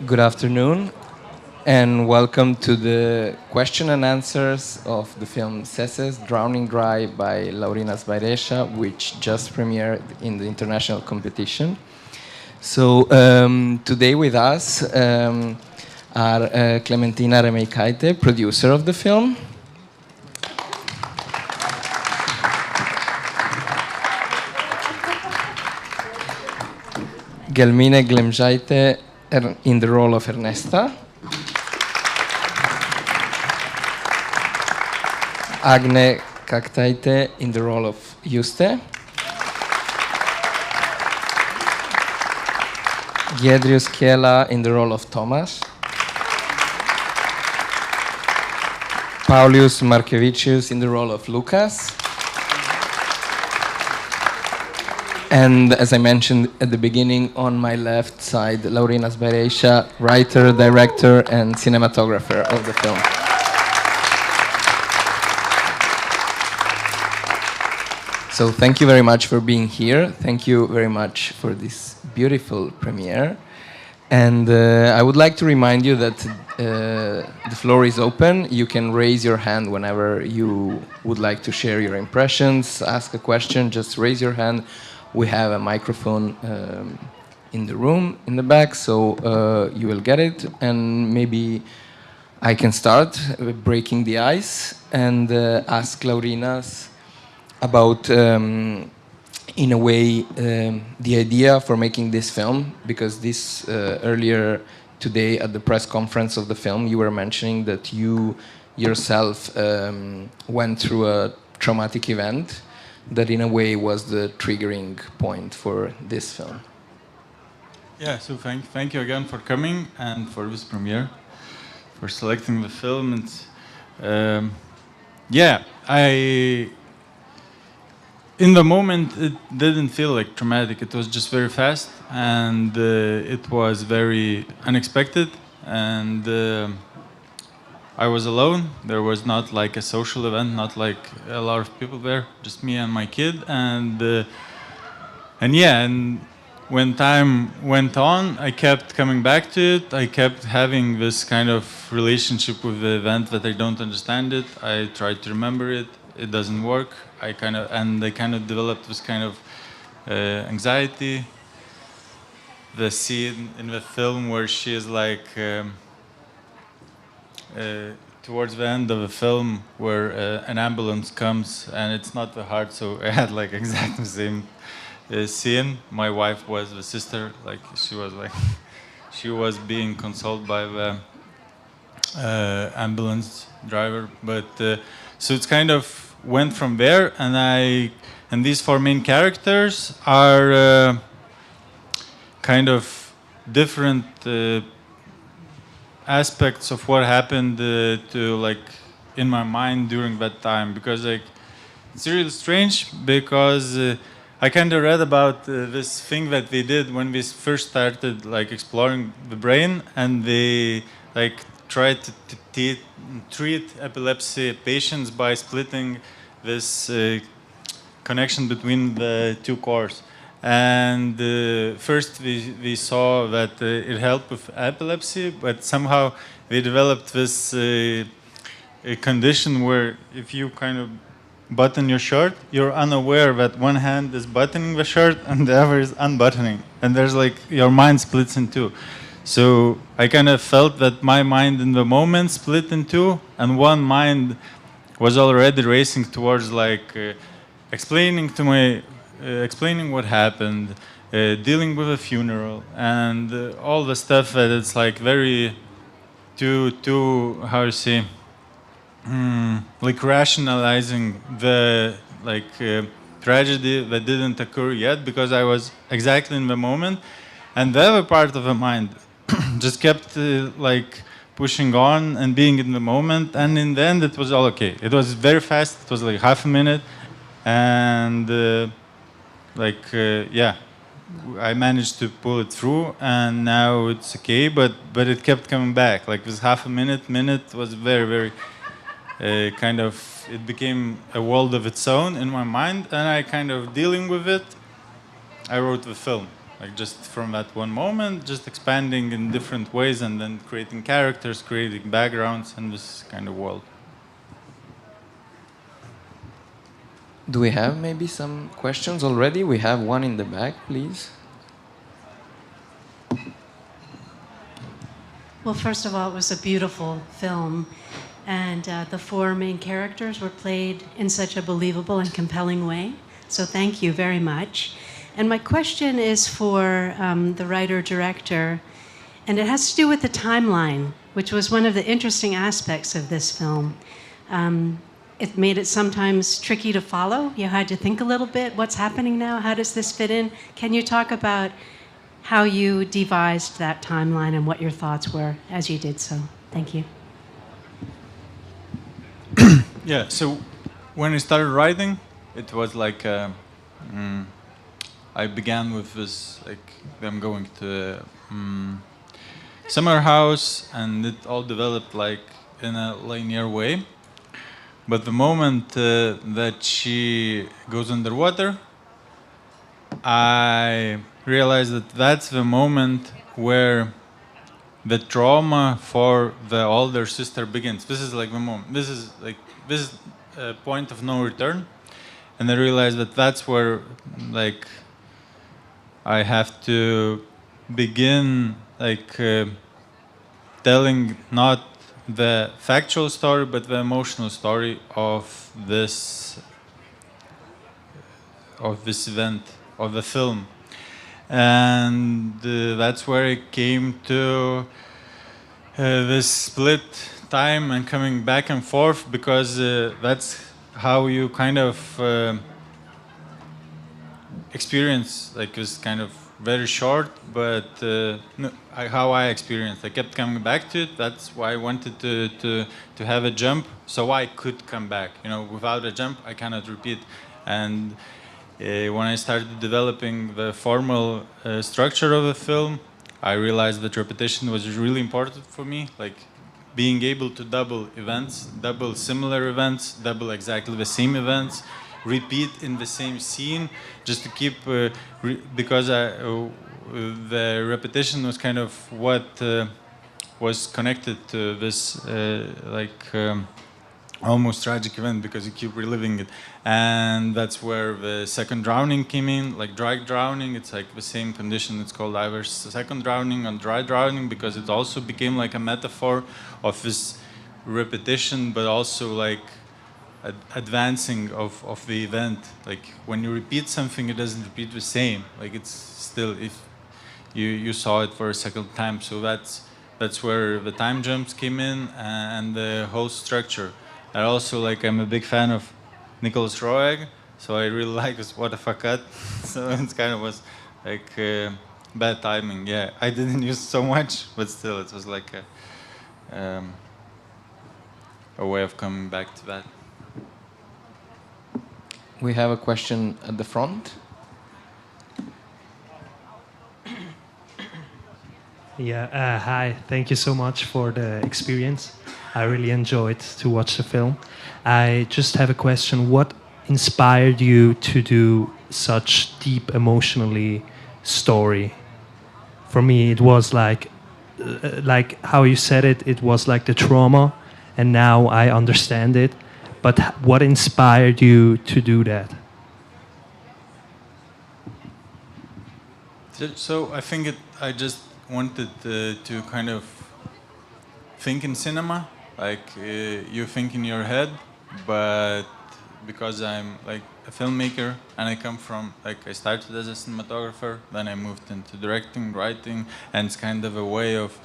Good afternoon, and welcome to the question and answers of the film Seses, Drowning Dry by Laurynas Bareiša, which just premiered in the international competition. So today with us are Clementina Remeikaite, producer of the film, Gelmine Glemjaite in the role of Ernesta, Agne Kaktaite in the role of Juste, Giedrius Kiela in the role of Thomas, Paulius Markevicius in the role of Lucas, and as I mentioned at the beginning, on my left side, Laurynas Bareiša, writer, director, and cinematographer of the film. So thank you very much for being here. Thank you very much for this beautiful premiere. And I would like to remind you that the floor is open. You can raise your hand whenever you would like to share your impressions, ask a question, just raise your hand. We have a microphone in the room in the back, so you will get it. And maybe I can start breaking the ice and ask Laurynas about, in a way, the idea for making this film, because this earlier today at the press conference of the film, you were mentioning that you yourself went through a traumatic event that in a way was the triggering point for this film. Yeah, so thank you again for coming and for this premiere, for selecting the film. And in the moment it didn't feel like traumatic. It was just very fast, and it was very unexpected, and I was alone. There was not like a social event, not like a lot of people there, just me and my kid. And when time went on, I kept coming back to it. I kept having this kind of relationship with the event that I don't understand it. I tried to remember it. It doesn't work. I kind of developed this kind of anxiety. The scene in the film where she is like towards the end of the film, where an ambulance comes and it's not the heart, so I had like exactly the same scene. My wife was the sister, like she was being consoled by the ambulance driver, but so it's kind of went from there, and these four main characters are kind of different aspects of what happened to like in my mind during that time, because like it's really strange, because I kind of read about this thing that they did when we first started like exploring the brain, and they like tried to treat epilepsy patients by splitting this connection between the two cores. And first we saw that it helped with epilepsy, but somehow we developed this a condition where if you kind of button your shirt, you're unaware that one hand is buttoning the shirt and the other is unbuttoning. And there's like, your mind splits in two. So I kind of felt that my mind in the moment split in two, and one mind was already racing towards like explaining what happened, dealing with a funeral, and all the stuff that it's like very too how you say, like rationalizing the like tragedy that didn't occur yet, because I was exactly in the moment, and the other part of the mind just kept like pushing on and being in the moment, and in the end it was all okay. It was very fast. It was like half a minute, and I managed to pull it through, and now it's okay. But it kept coming back. Like this half a minute was very kind of, it became a world of its own in my mind, and I kind of dealing with it. I wrote the film. like just from that one moment, just expanding in different ways and then creating characters, creating backgrounds in this kind of world. Do we have maybe some questions already? We have one in the back, please. Well, first of all, it was a beautiful film, and the four main characters were played in such a believable and compelling way. So thank you very much. And my question is for the writer-director, and it has to do with the timeline, which was one of the interesting aspects of this film. It made it sometimes tricky to follow. You had to think a little bit, what's happening now? How does this fit in? Can you talk about how you devised that timeline and what your thoughts were as you did so? Thank you. Yeah, so when I started writing, it was like I began with this, like them going to summer house, and it all developed like in a linear way. But the moment that she goes underwater, I realized that that's the moment where the trauma for the older sister begins. This is like the moment. This is a point of no return, and I realized that that's where like I have to begin like telling not the factual story, but the emotional story of this event, of the film. And that's where it came to this split time and coming back and forth, because that's how you kind of experience like this kind of very short, but how I experienced. I kept coming back to it. That's why I wanted to have a jump, so I could come back. You know, without a jump, I cannot repeat. And when I started developing the formal structure of the film, I realized that repetition was really important for me. Like being able to double events, double similar events, double exactly the same events, repeat in the same scene, just to keep, because the repetition was kind of what was connected to this almost tragic event, because you keep reliving it. And that's where the second drowning came in, like dry drowning. It's like the same condition. It's called either second drowning or dry drowning, because it also became like a metaphor of this repetition, but also like advancing of the event. Like when you repeat something, it doesn't repeat the same. Like it's still, if you saw it for a second time. So that's where the time jumps came in, and the whole structure. And also, like, I'm a big fan of Nicholas Roeg, so I really like this What the Fuck Cut. So it kind of was like bad timing. Yeah, I didn't use so much, but still, it was like a way of coming back to that. We have a question at the front. Yeah, hi. Thank you so much for the experience. I really enjoyed to watch the film. I just have a question. What inspired you to do such deep emotionally story? For me, it was like how you said it, it was like the trauma, and now I understand it. But what inspired you to do that? So I think I just wanted to kind of think in cinema, like you think in your head, but because I'm like a filmmaker and I come from, like I started as a cinematographer, then I moved into directing, writing, and it's kind of a way of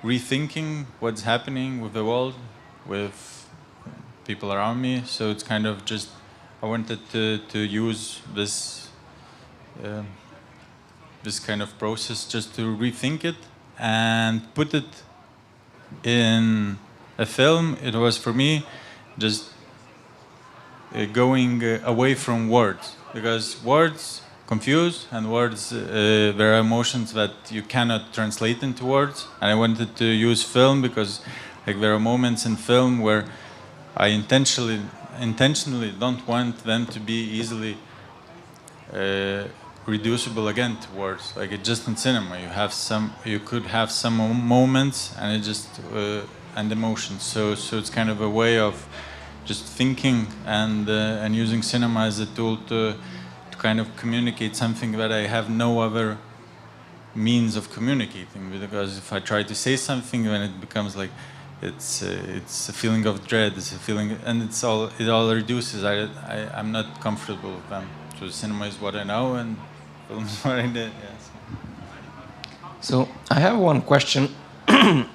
rethinking what's happening with the world, with people around me. So it's kind of just, I wanted to use this this kind of process just to rethink it and put it in a film. It was for me just going away from words, because words confuse, and words, there are emotions that you cannot translate into words. And I wanted to use film because like there are moments in film where I intentionally don't want them to be easily reducible again towards like it just in cinema. You could have some moments and it just and emotions. So it's kind of a way of just thinking and using cinema as a tool to kind of communicate something that I have no other means of communicating. Because if I try to say something, then it becomes like it's a feeling of dread. It's a feeling, and it all reduces. I'm not comfortable with them. So cinema is what I know, and film is what I did. Yes. So I have one question, a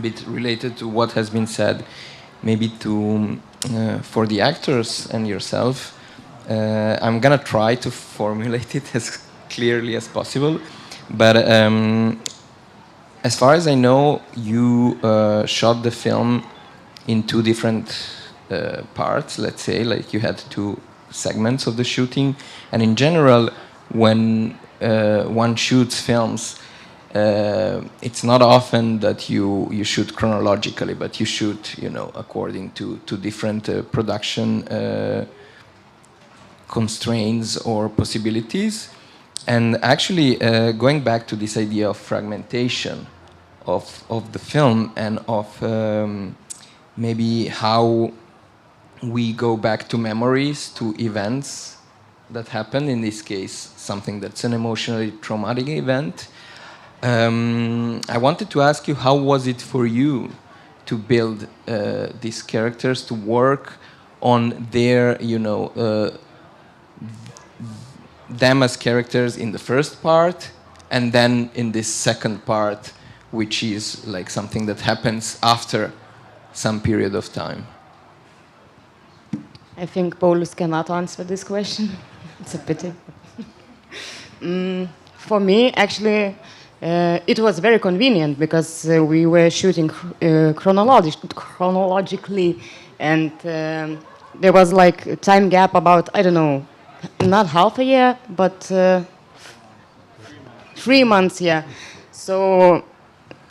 bit related to what has been said, maybe to for the actors and yourself. I'm gonna try to formulate it as clearly as possible, but as far as I know, you shot the film in two different parts. Let's say, like you had two segments of the shooting, and in general, when one shoots films, it's not often that you shoot chronologically, but you shoot, according to different production constraints or possibilities. And actually, going back to this idea of fragmentation of the film and of maybe how we go back to memories, to events that happen, in this case, something that's an emotionally traumatic event. I wanted to ask you, how was it for you to build these characters, to work on their, them as characters in the first part, and then in this second part, which is like something that happens after some period of time? I think Paulus cannot answer this question. It's a pity. For me, actually, it was very convenient because we were shooting chronologically, and there was like a time gap about, I don't know, not half a year, but 3 months, yeah. So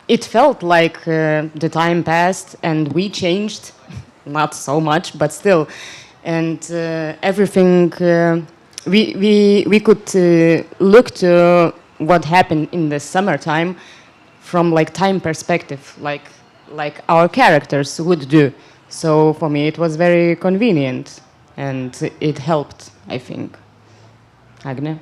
it felt like the time passed and we changed, not so much, but still. And everything, we could look to what happened in the summertime from like time perspective, like our characters would do. So for me it was very convenient and it helped, I think. Agne?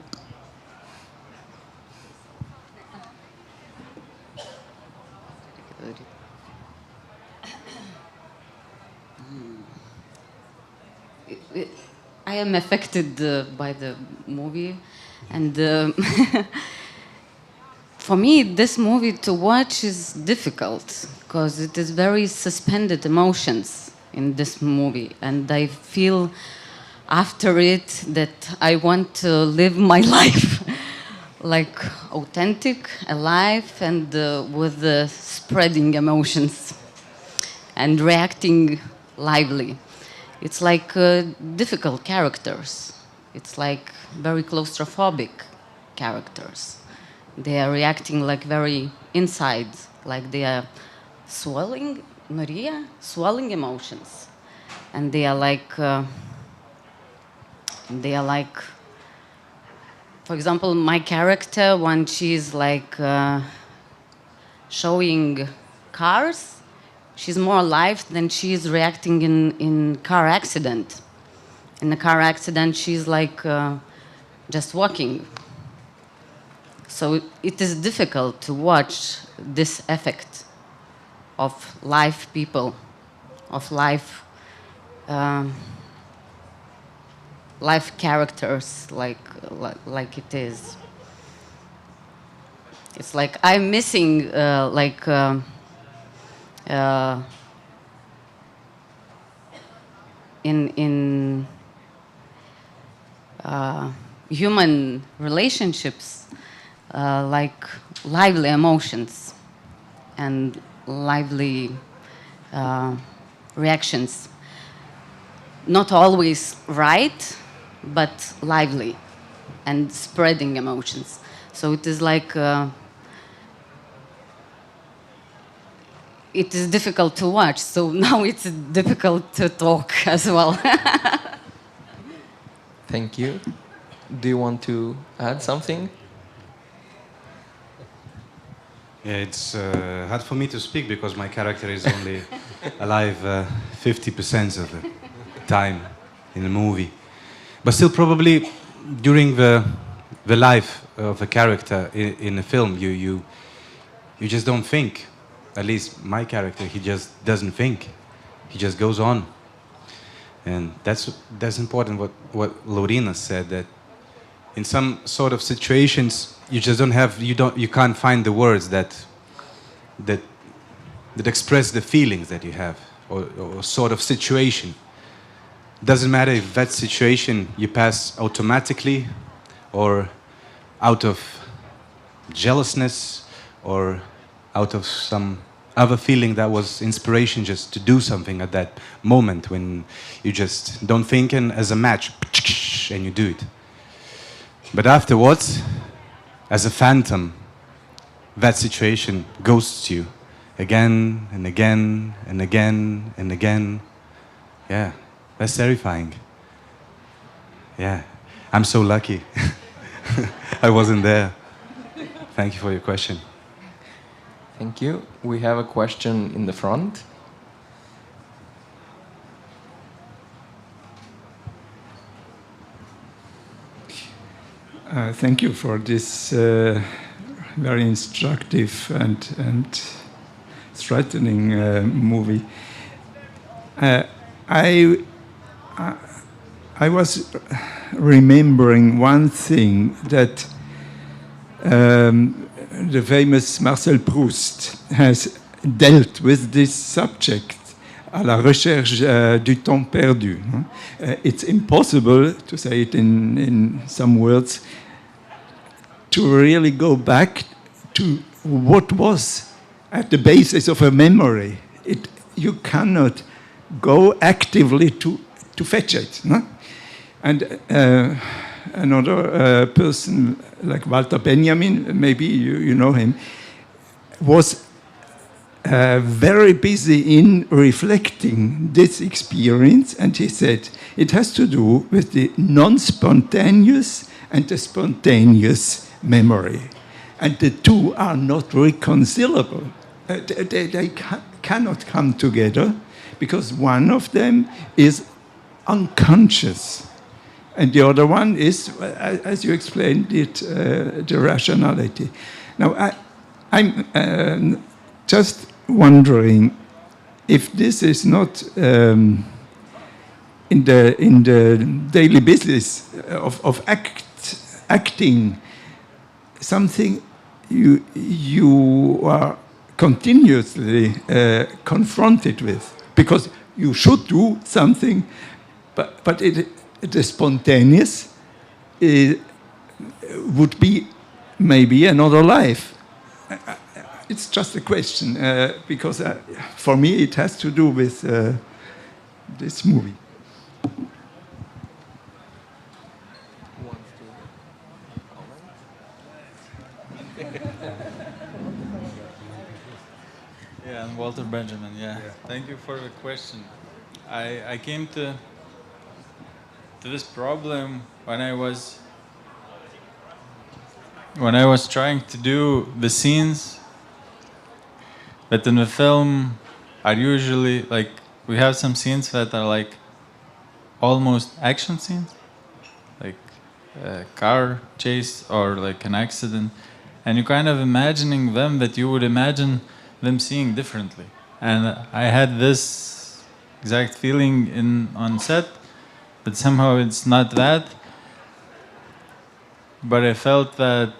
I am affected by the movie, and for me this movie to watch is difficult because it is very suspended emotions in this movie, and I feel after it that I want to live my life like authentic, alive, and with spreading emotions and reacting lively. It's like difficult characters. It's like very claustrophobic characters. They are reacting like very inside, like they are swelling emotions. And they are like, for example, my character, when she's like showing cars, she's more alive than she is reacting in car accident. In a car accident, she's like just walking. So it is difficult to watch this effect of live people, of live characters, like it is. It's like I'm missing in human relationships, like lively emotions and lively reactions. Not always right, but lively and spreading emotions. So it is like it is difficult to watch, so now it's difficult to talk as well. Thank you. do you want to add something? Yeah, it's hard for me to speak because my character is only alive 50% of the time in the movie. But still, probably during the life of a character in a film, you just don't think. At least my character, he just doesn't think. He just goes on. And that's important. What Laurynas said, that in some sort of situations you just you can't find the words that express the feelings that you have, or sort of situation. Doesn't matter if that situation you pass automatically, or out of jealousness, or out of some other feeling that was inspiration just to do something at that moment when you just don't think, and as a match, and you do it. But afterwards, as a phantom, that situation ghosts you again and again and again and again. Yeah, that's terrifying. Yeah, I'm so lucky. I wasn't there. Thank you for your question. Thank you. We have a question in the front. Thank you for this very instructive and threatening movie. I was remembering one thing, that the famous Marcel Proust has dealt with this subject, à la recherche du temps perdu. It's impossible, to say it in some words, to really go back to what was at the basis of a memory. You cannot go actively to fetch it. No? And another person like Walter Benjamin, maybe you know him, was very busy in reflecting this experience, and he said it has to do with the non-spontaneous and the spontaneous memory, and the two are not reconcilable. They cannot come together, because one of them is unconscious, and the other one is, as you explained it, the rationality. Now, I'm just wondering if this is not in the daily business of acting something you are continuously confronted with, because you should do something, but the spontaneous would be maybe another life. It's just a question, because for me it has to do with this movie. Yeah, and Walter Benjamin, yeah. Thank you for the question. I came to this problem when I was trying to do the scenes that in the film are usually, like, we have some scenes that are like almost action scenes, like a car chase or like an accident, and you're kind of imagining them that you would imagine them seeing differently. And I had this exact feeling on set, but somehow it's not that. But I felt that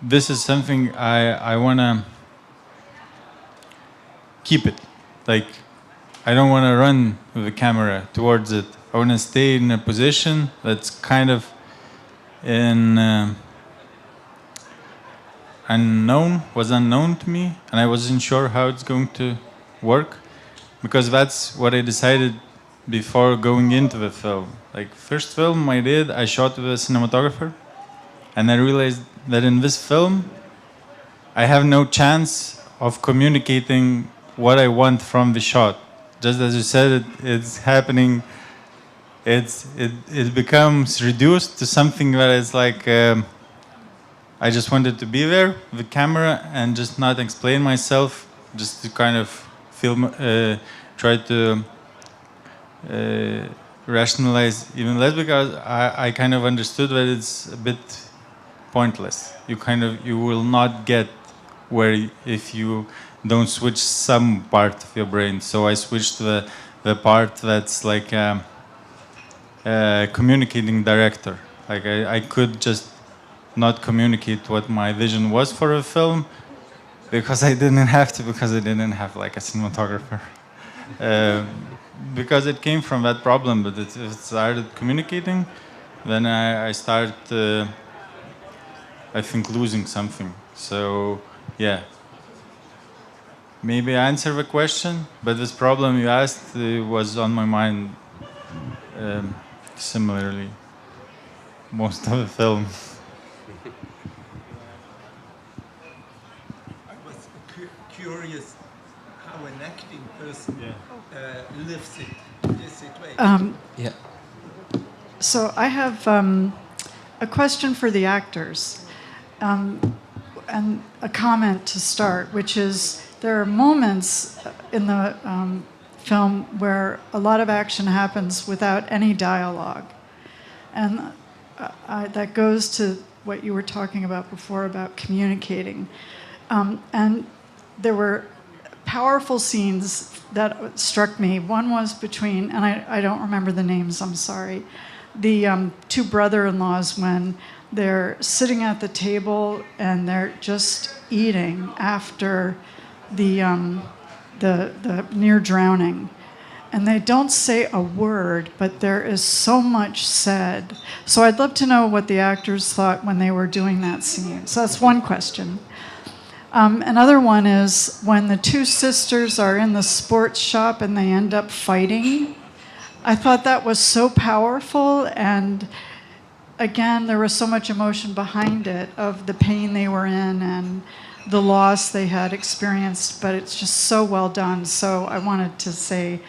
this is something I want to keep it. Like, I don't want to run with the camera towards it. I want to stay in a position that's kind of unknown to me, and I wasn't sure how it's going to work, because that's what I decided before going into the film. Like, first film I did, I shot with a cinematographer, and I realized that in this film I have no chance of communicating what I want from the shot. Just as you said, it's happening it becomes reduced to something that is like I just wanted to be there with the camera and just not explain myself, just to kind of film, try to rationalize even less, because I kind of understood that it's a bit pointless. You will not get where if you don't switch some part of your brain. So I switched the part that's like communicating director. Like I could just not communicate what my vision was for a film because I didn't have to, because I didn't have like a cinematographer. Because it came from that problem, but it started communicating, then I started, I think, losing something. So, yeah. Maybe I answer the question, but this problem you asked was on my mind similarly most of the film. I was curious how an acting person lives it, this situation. Yeah. So I have a question for the actors and a comment to start, which is there are moments in the film where a lot of action happens without any dialogue. And that goes to what you were talking about before about communicating. And there were powerful scenes that struck me. One was between, and I don't remember the names, I'm sorry, the two brother-in-laws when they're sitting at the table and they're just eating after the near drowning. And they don't say a word, but there is so much said. So I'd love to know what the actors thought when they were doing that scene. So that's one question. Another one is when the two sisters are in the sports shop and they end up fighting. I thought that was so powerful, and again, there was so much emotion behind it of the pain they were in and the loss they had experienced, but it's just so well done. So I wanted to say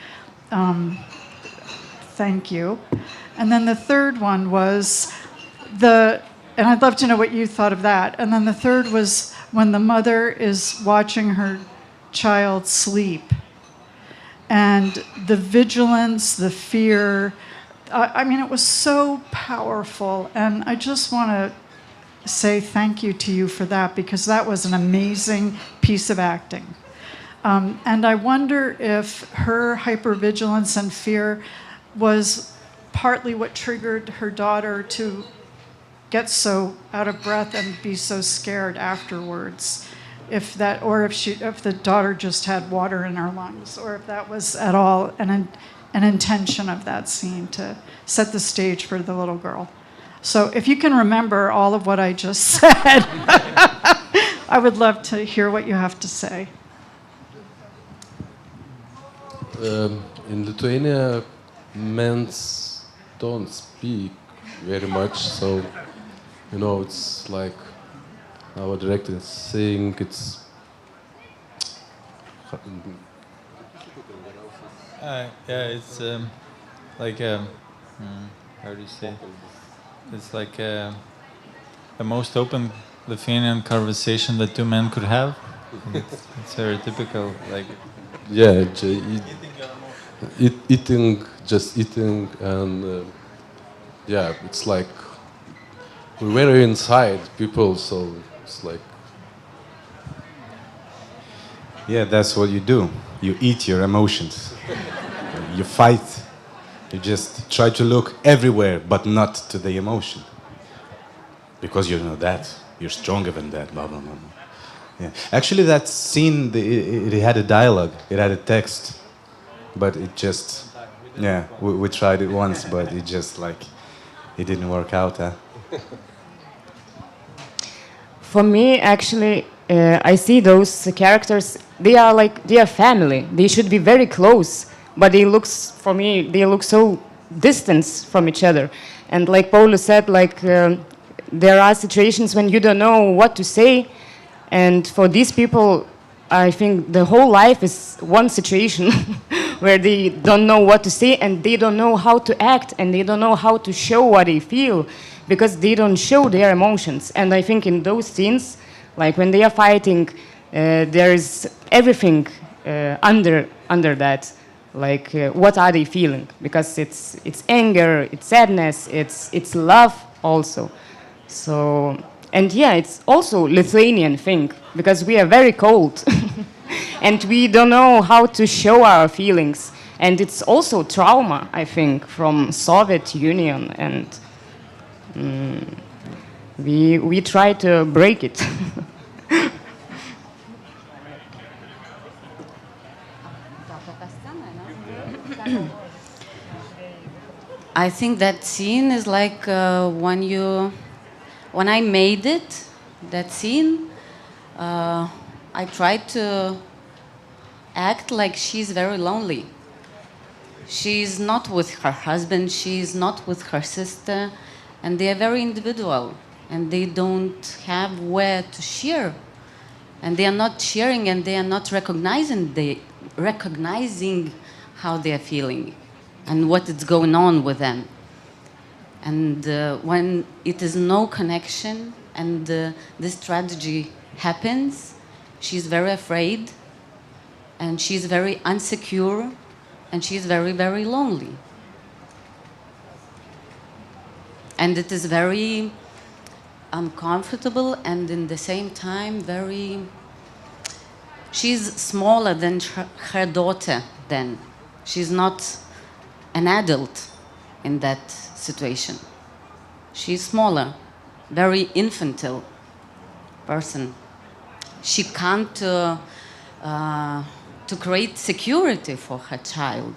thank you. And then the third one was and I'd love to know what you thought of that. And then the third was when the mother is watching her child sleep. And the vigilance, the fear, I mean, it was so powerful. And I just want to say thank you to you for that, because that was an amazing piece of acting. And I wonder if her hypervigilance and fear was partly what triggered her daughter to get so out of breath and be so scared afterwards. If the daughter just had water in her lungs, or if that was at all an intention of that scene to set the stage for the little girl. So if you can remember all of what I just said, I would love to hear what you have to say. In Lithuania, men don't speak very much, so it's like our director is saying it's. It's like how do you say? It's like the most open Lithuanian conversation that two men could have. It's very typical, like. Yeah, eating, and it's like we're very inside people, so it's like. Yeah, that's what you do. You eat your emotions. You fight. You just try to look everywhere, but not to the emotion. Because you know that. You're stronger than that, blah, blah, blah. Yeah. Actually, that scene, it had a dialogue. It had a text. But it just... Yeah, we tried it once, but it just, it didn't work out, huh? For me, actually, I see those characters, they are family. They should be very close, but they look so distant from each other. And like Paulius said, there are situations when you don't know what to say. And for these people, I think the whole life is one situation where they don't know what to say and they don't know how to act and they don't know how to show what they feel because they don't show their emotions. And I think in those scenes, like when they are fighting, there is everything under that. Like what are they feeling? Because it's anger, it's sadness, it's love also. So, and yeah, it's also Lithuanian thing because we are very cold and we don't know how to show our feelings. And it's also trauma, I think, from Soviet Union, and we try to break it. I think that scene is like when I made it, that scene, I tried to act like she's very lonely. She's not with her husband, she's not with her sister, and they are very individual, and they don't have where to share. And they are not sharing, and they are not recognizing how they are feeling and what is going on with them. And when it is no connection and this tragedy happens, she's very afraid and she's very insecure and she's very, very lonely. And it is very uncomfortable and in the same time very... She's smaller than her daughter then. She's not an adult in that situation. She's smaller, very infantile person. She can't to create security for her child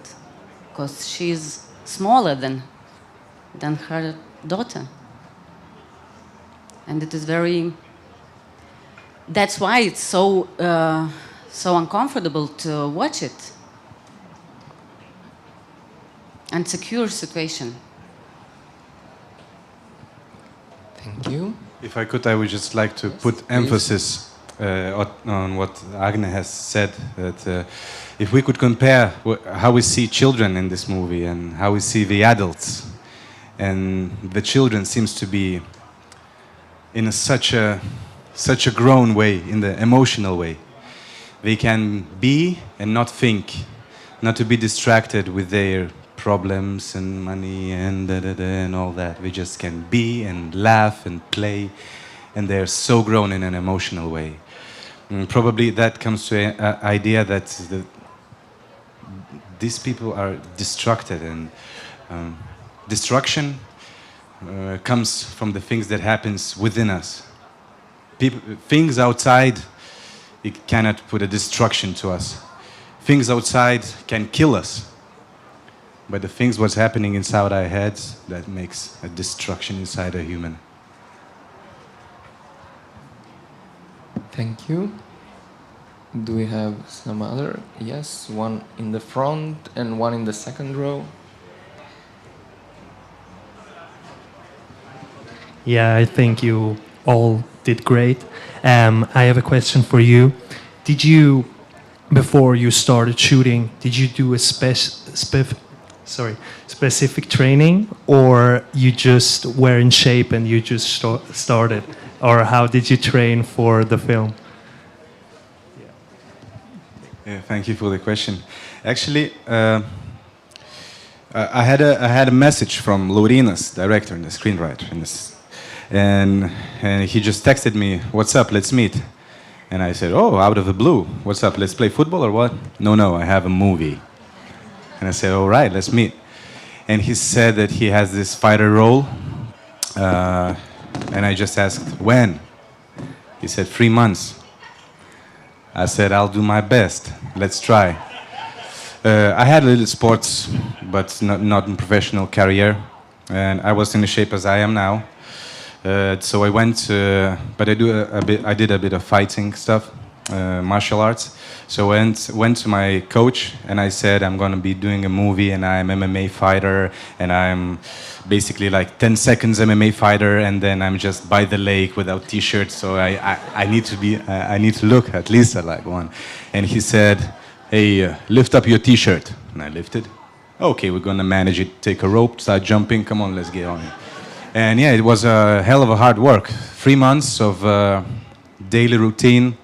because she's smaller than her daughter. And it is very... That's why it's so uncomfortable to watch it. Insecure situation. Thank you. If I could, I would just like to put emphasis on what Agne has said, that if we could compare how we see children in this movie and how we see the adults, and the children seems to be in such a grown way, in the emotional way. They can be and not think, not to be distracted with their problems and money and and all that. They just can be and laugh and play, and they're so grown in an emotional way. And probably that comes to an idea that these people are distracted, and destruction comes from the things that happens within us. Things outside, it cannot put a destruction to us. Things outside can kill us. But the things what's happening inside our heads, that makes a destruction inside a human. Thank you. Do we have some other? Yes, one in the front and one in the second row. Yeah, I think you all did great. I have a question for you. Did you, before you started shooting, did you do a specific training, or you just were in shape and you just started? Or how did you train for the film? Yeah, thank you for the question. Actually, I had a message from Laurynas, director and the screenwriter, and he just texted me, "What's up? Let's meet." And I said, "Oh, out of the blue, what's up? Let's play football or what?" No, I have a movie." And I said, "All right, let's meet." And he said that he has this fighter role, and I just asked, "When?" He said, 3 months. I said, "I'll do my best. Let's try." I had a little sports, but not in professional career, and I was in the shape as I am now. So I went, but I did a bit of fighting stuff, martial arts. So I went to my coach and I said, "I'm going to be doing a movie, and I'm MMA fighter, and I'm basically like 10 seconds MMA fighter, and then I'm just by the lake without t-shirt. So I need to look at least like one." And he said, hey, lift up your t-shirt. And I lifted. Okay, we're gonna manage it. Take a rope, start jumping. Come on, let's get on it. And yeah, it was a hell of a hard work. 3 months of daily routine,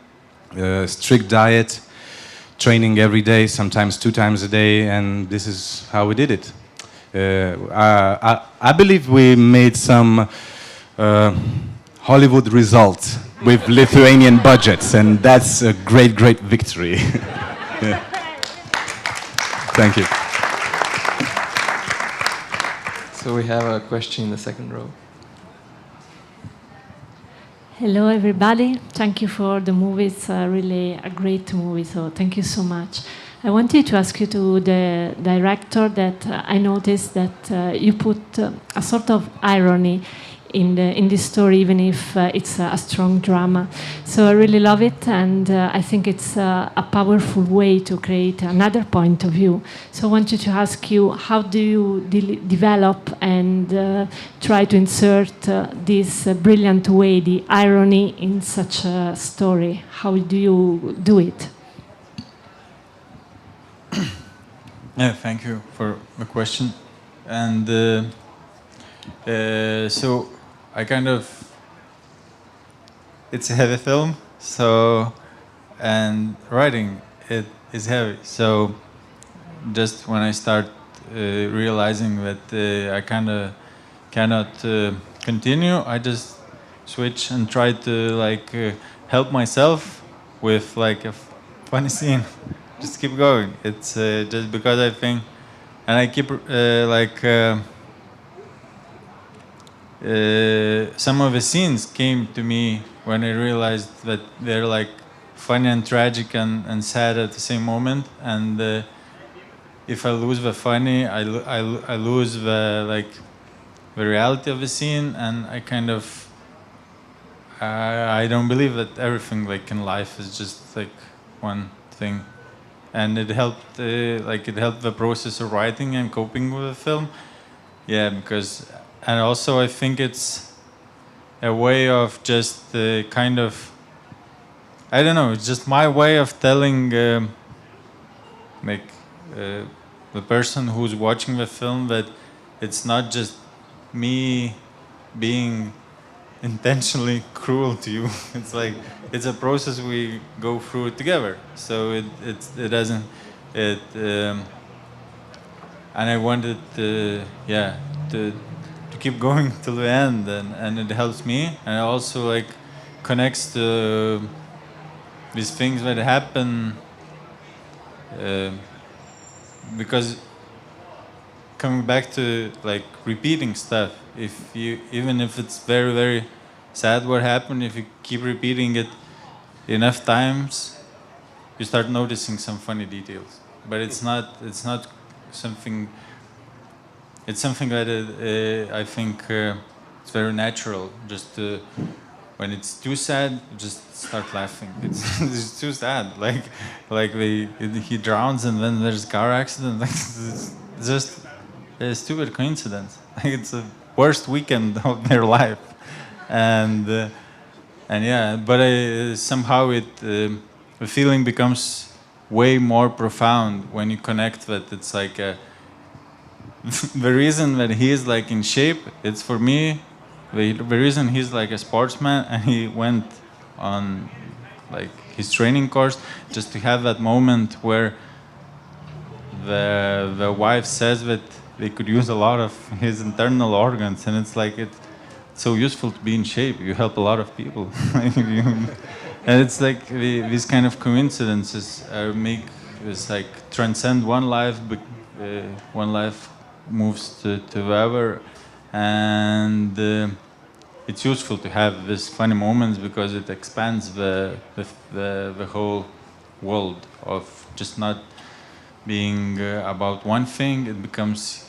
strict diet, training every day, sometimes 2 times a day, and this is how we did it. I believe we made some Hollywood results with Lithuanian budgets, and that's a great, great victory. Yeah. Thank you. So we have a question in the second row. Hello, everybody. Thank you for the movie. It's really a great movie, so thank you so much. I wanted to ask you to the director that I noticed that you put a sort of irony in this story, even if it's a strong drama. So I really love it, and I think it's a powerful way to create another point of view. So I wanted to ask you, how do you develop and try to insert this brilliant way, the irony in such a story? How do you do it? Yeah, thank you for the question. And so I it's a heavy film, so, and writing it is heavy. So just when I start realizing that I cannot continue, I just switch and try to help myself with a funny scene. Just keep going. It's just because I think, and I keep some of the scenes came to me when I realized that they're funny and tragic and sad at the same moment. And if I lose the funny, I lose the reality of the scene, and I don't believe that everything in life is just one thing. And it helped the process of writing and coping with the film. Yeah, because, and also I think it's a way of just I don't know, it's just my way of telling the person who's watching the film that it's not just me being intentionally cruel to you. It's a process we go through together. So it doesn't and I wanted to keep going till the end, and it helps me, and it also connects to these things that happen because coming back to repeating stuff, even if it's very, very sad what happened, if you keep repeating it enough times, you start noticing some funny details. But it's not something. It's something that I think it's very natural. Just when it's too sad, just start laughing. It's too sad. He drowns and then there's a car accident. It's just a stupid coincidence. It's the worst weekend of their life, and yeah. But somehow the feeling becomes way more profound when you connect that it's the reason that he is in shape, it's for me, the reason he's a sportsman and he went on his training course just to have that moment where the wife says that they could use a lot of his internal organs, and it's it's so useful to be in shape. You help a lot of people. And it's these kind of coincidences make this transcend one life, but one life moves to the other, and it's useful to have these funny moments because it expands the whole world of just not being about one thing. It becomes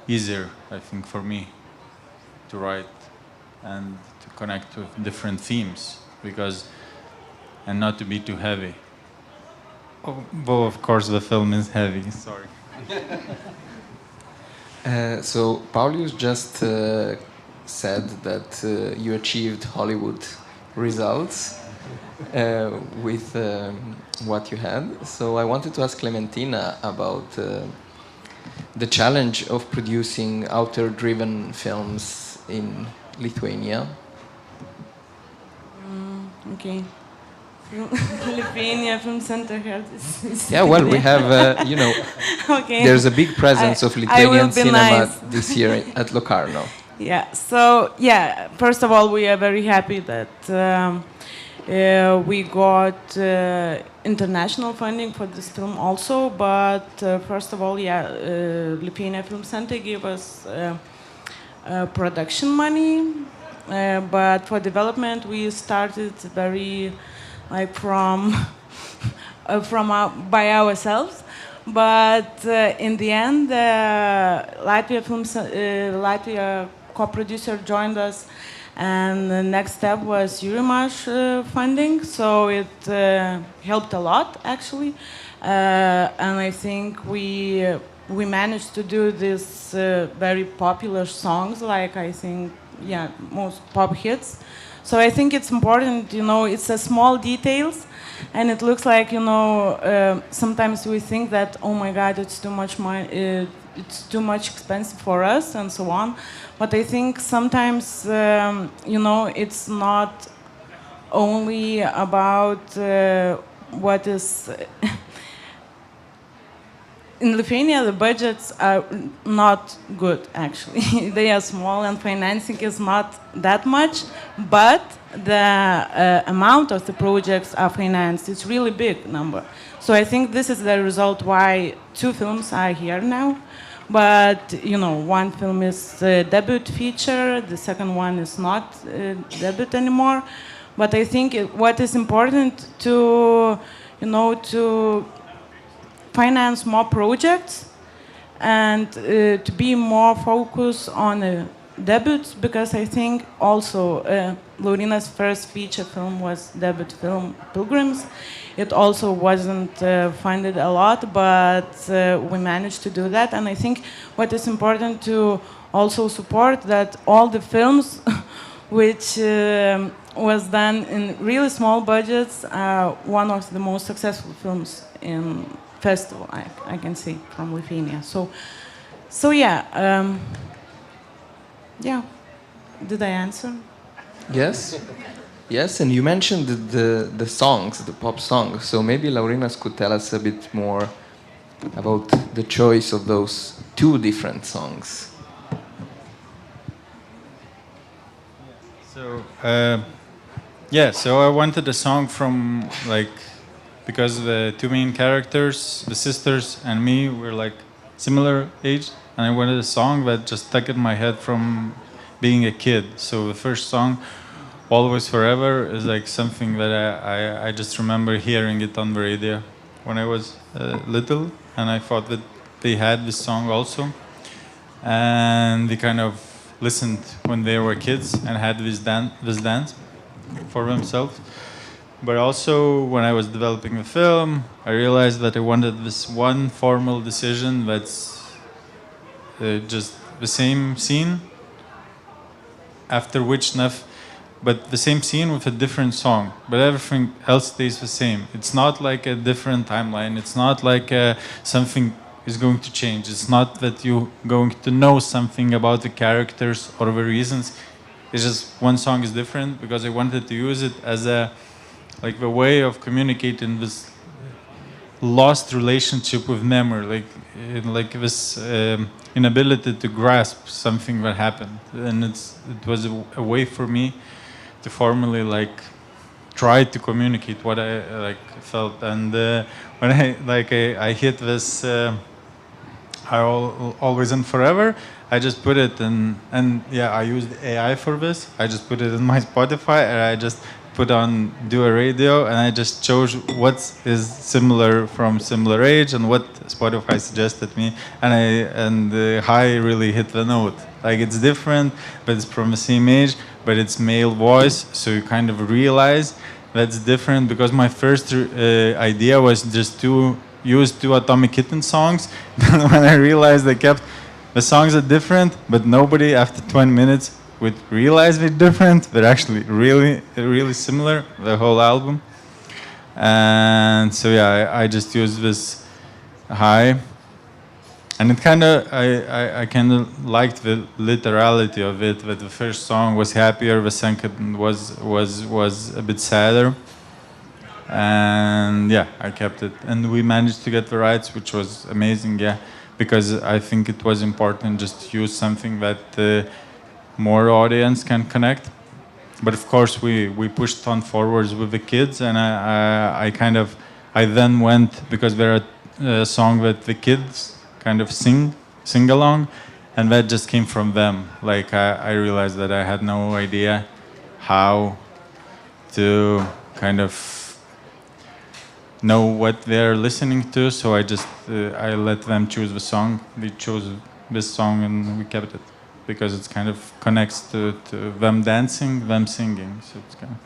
easier, I think, for me to write and to connect with different themes and not to be too heavy. Well, of course, the film is heavy. Sorry. So Paulius just said that you achieved Hollywood results. with what you had. So I wanted to ask Clementina about the challenge of producing author-driven films in Lithuania. Okay. Lithuania Film Center here. Yeah, well, we have, Okay. there's a big presence of Lithuanian cinema nice. this year at Locarno. Yeah, so, first of all, we are very happy that we got international funding for this film also, but first of all, Lithuania Film Center gave us production money, but for development we started very from by ourselves. But in the end, Latvia co-producer joined us, and the next step was Laurynas funding, so it helped a lot actually, and I think we managed to do these very popular songs, like I think most pop hits. So I think it's important, it's a small details, and it looks like, sometimes we think that, oh my God, it's too much money, it's too much expensive for us, and so on. But I think sometimes, it's not only about what is. In Lithuania, the budgets are not good, actually. They are small and financing is not that much, but the amount of the projects are financed. It's really big number. So I think this is the result why 2 films are here now. But, one film is a debut feature, the second one is not debut anymore. But I think what is important to finance more projects and to be more focused on debuts, because I think also Laurynas' first feature film was debut film Pilgrims. It also wasn't funded a lot, but we managed to do that. And I think what is important to also support that all the films which was done in really small budgets are one of the most successful films in festival, I can see, from Lithuania. Did I answer? Yes, and you mentioned the songs, the pop songs. So maybe Laurynas could tell us a bit more about the choice of those 2 different songs. So so I wanted a song from because the 2 main characters, the sisters and me, were similar age, and I wanted a song that just stuck in my head from being a kid. So the first song, Always Forever, is something that I just remember hearing it on the radio when I was little, and I thought that they had this song also, and they kind of listened when they were kids and had this dance for themselves. But also, when I was developing the film, I realized that I wanted this one formal decision that's just the same scene, after which but the same scene with a different song, but everything else stays the same. It's not like a different timeline. It's not like something is going to change. It's not that you're going to know something about the characters or the reasons. It's just one song is different, because I wanted to use it as the way of communicating this lost relationship with memory, this inability to grasp something that happened. And it was a way for me to formally try to communicate what I felt. And when I hit this Always and Forever, I just put it in, and I used AI for this. I just put it in my Spotify, and I just put on Do a Radio, and I just chose what is similar from similar age and what Spotify suggested me, and the high really hit the note. It's different, but it's from the same age, but it's male voice, so you kind of realize that's different, because my first idea was just to use 2 Atomic Kitten songs. When I realized the songs are different, but nobody after 20 minutes would realize they're different. They're actually really similar, the whole album. And so yeah, I just used this high. And it kind of, I kind of liked the literality of it, that the first song was happier, the second was a bit sadder. And yeah, I kept it. And we managed to get the rights, which was amazing, yeah. Because I think it was important just to use something that more audience can connect. But of course, we pushed on forwards with the kids, and I then went, because there are a song that the kids kind of sing along, and that just came from them. Like I realized that I had no idea how to kind of know what they're listening to, so I just I let them choose the song. They chose this song, and we kept it because it's kind of connects to them dancing, them singing. So it's kind of.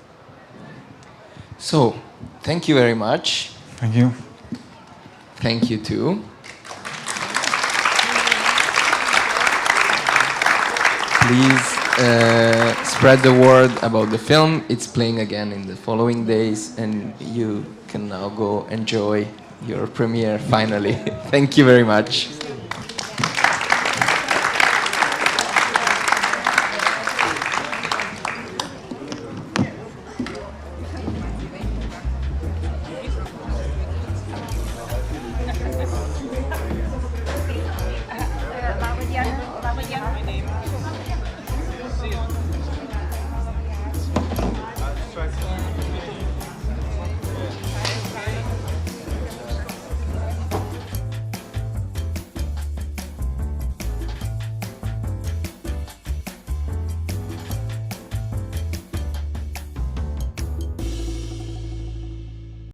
So, thank you very much. Thank you. Thank you too. Please spread the word about the film. It's playing again in the following days, and you can now go enjoy your premiere finally. Thank you very much.